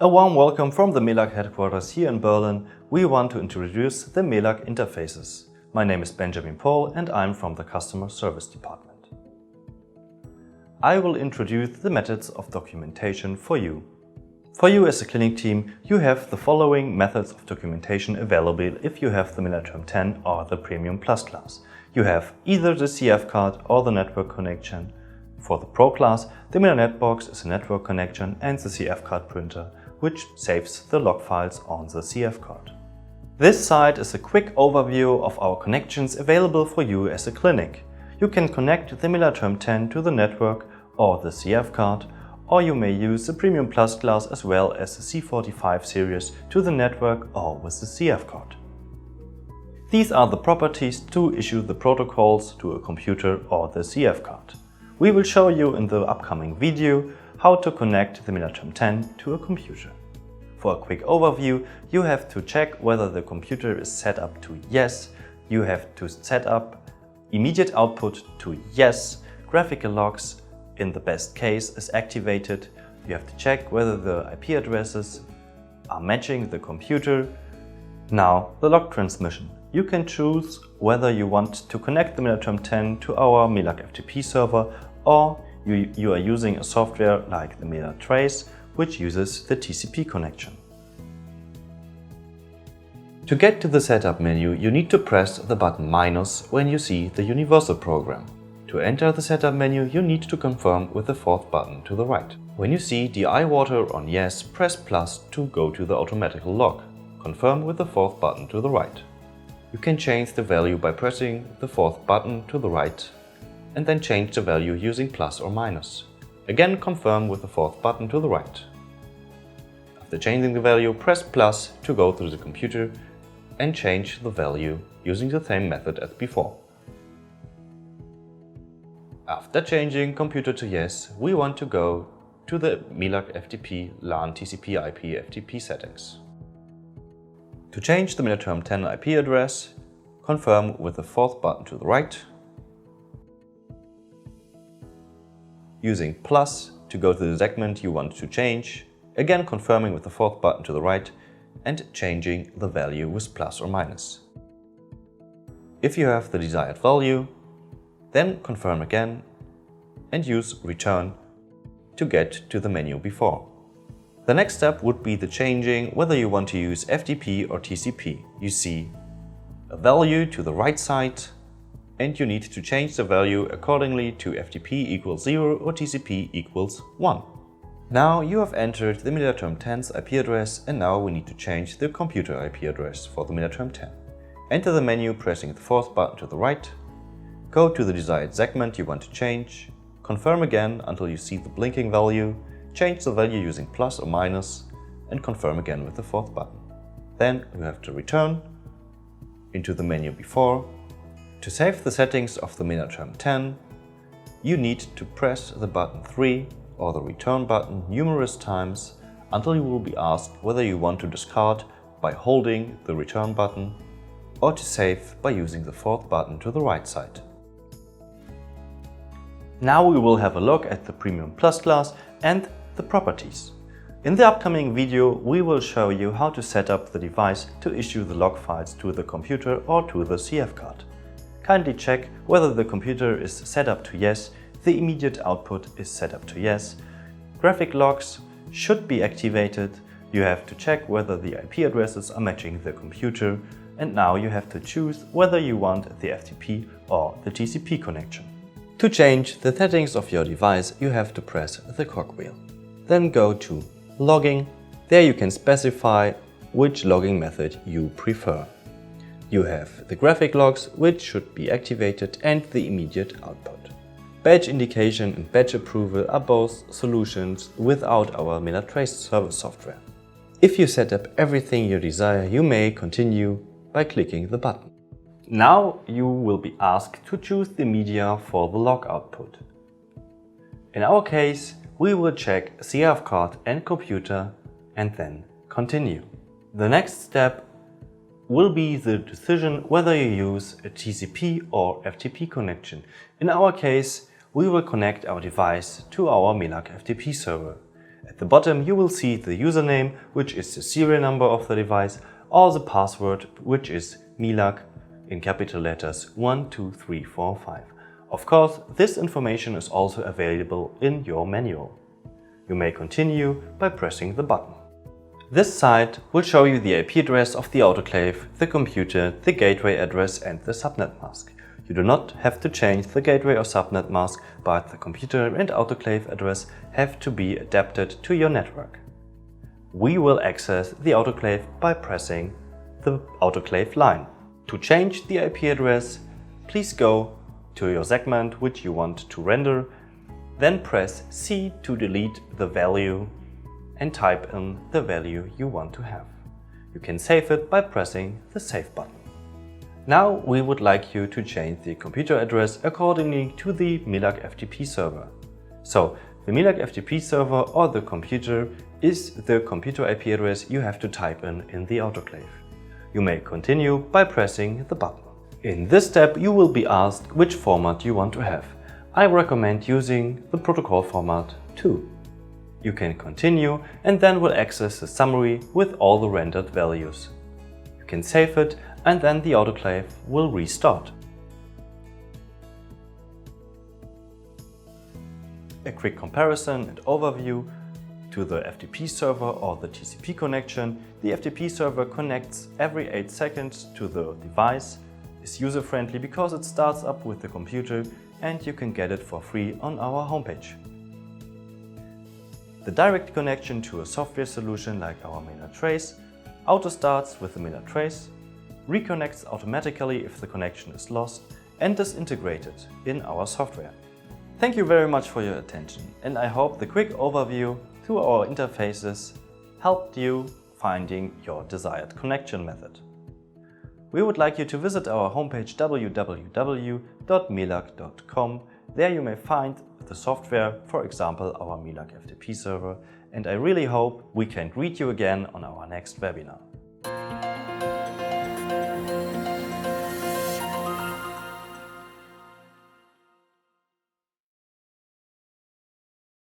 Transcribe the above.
A warm welcome from the MELAG headquarters here in Berlin. We want to introduce the MELAG interfaces. My name is Benjamin Paul and I'm from the Customer Service Department. I will introduce the methods of documentation for you. For you as a clinic team, you have the following methods of documentation available if you have the MELAG 10 or the Premium Plus class. You have either the CF card or the network connection. For the Pro class, the MELAG Netbox is a network connection and the CF card printer, which saves the log files on the CF card. This site is a quick overview of our connections available for you as a clinic. You can connect the MELAG 10 to the network or the CF card, or you may use the Premium Plus class as well as the C45 series to the network or with the CF card. These are the properties to issue the protocols to a computer or the CF card. We will show you in the upcoming video how to connect the MELAG 10 to a computer. For a quick overview, you have to check whether the computer is set up to yes, you have to set up immediate output to yes, graphical logs in the best case is activated, you have to check whether the IP addresses are matching the computer. Now the log transmission. You can choose whether you want to connect the MELAG 10 to our MELAG FTP server or you are using a software like the MELAG Trace, which uses the TCP connection. To get to the setup menu, you need to press the button minus when you see the universal program. To enter the setup menu, you need to confirm with the fourth button to the right. When you see DI water on yes, press plus to go to the automatical log. Confirm with the fourth button to the right. You can change the value by pressing the fourth button to the right and then change the value using plus or minus. Again, confirm with the fourth button to the right. After changing the value, press plus to go through the computer and change the value using the same method as before. After changing computer to yes, we want to go to the MELAG FTP LAN TCP IP FTP settings. To change the MELAG 10 IP address, confirm with the fourth button to the right. Using plus to go to the segment you want to change, again confirming with the fourth button to the right and changing the value with plus or minus. If you have the desired value, then confirm again and use return to get to the menu before. The next step would be the changing whether you want to use FTP or TCP. You see a value to the right side and you need to change the value accordingly to FTP equals 0 or TCP equals 1. Now you have entered the MELAG 10's IP address and now we need to change the computer IP address for the MELAG 10. Enter the menu pressing the fourth button to the right, go to the desired segment you want to change, confirm again until you see the blinking value, change the value using plus or minus and confirm again with the fourth button. Then you have to return into the menu before. To save the settings of the MELAG 10, you need to press the button 3 or the return button numerous times until you will be asked whether you want to discard by holding the return button or to save by using the fourth button to the right side. Now we will have a look at the Premium Plus class and the properties. In the upcoming video, we will show you how to set up the device to issue the log files to the computer or to the CF card. Kindly check whether the computer is set up to yes, the immediate output is set up to yes, graphic logs should be activated, you have to check whether the IP addresses are matching the computer, and now you have to choose whether you want the FTP or the TCP connection. To change the settings of your device, you have to press the cogwheel. Then go to Logging. There you can specify which logging method you prefer. You have the graphic logs, which should be activated, and the immediate output. Batch indication and batch approval are both solutions without our MELAG Trace service software. If you set up everything you desire, you may continue by clicking the button. Now you will be asked to choose the media for the log output. In our case, we will check CF card and computer and then continue. The next step will be the decision whether you use a TCP or FTP connection. In our case, we will connect our device to our MELAG FTP server. At the bottom you will see the username, which is the serial number of the device, or the password, which is MELAG in capital letters 1, 2, 3, 4, 5. Of course, this information is also available in your manual. You may continue by pressing the button. This site will show you the IP address of the autoclave, the computer, the gateway address and the subnet mask. You do not have to change the gateway or subnet mask, but the computer and autoclave address have to be adapted to your network. We will access the autoclave by pressing the autoclave line. To change the IP address, please go to your segment which you want to render, then press C to delete the value and type in the value you want to have. You can save it by pressing the Save button. Now we would like you to change the computer address accordingly to the MELAG FTP server. So the MELAG FTP server or the computer is the computer IP address you have to type in the autoclave. You may continue by pressing the button. In this step you will be asked which format you want to have. I recommend using the protocol format 2. You can continue and then will access the summary with all the rendered values. You can save it and then the autoclave will restart. A quick comparison and overview to the FTP server or the TCP connection. The FTP server connects every 8 seconds to the device, is user-friendly because it starts up with the computer and you can get it for free on our homepage. The direct connection to a software solution like our MELAG Trace auto-starts with the MELAG Trace, reconnects automatically if the connection is lost and is integrated in our software. Thank you very much for your attention and I hope the quick overview to our interfaces helped you finding your desired connection method. We would like you to visit our homepage www.melag.com. There you may find the software, for example our MELAG FTP server, and I really hope we can greet you again on our next webinar.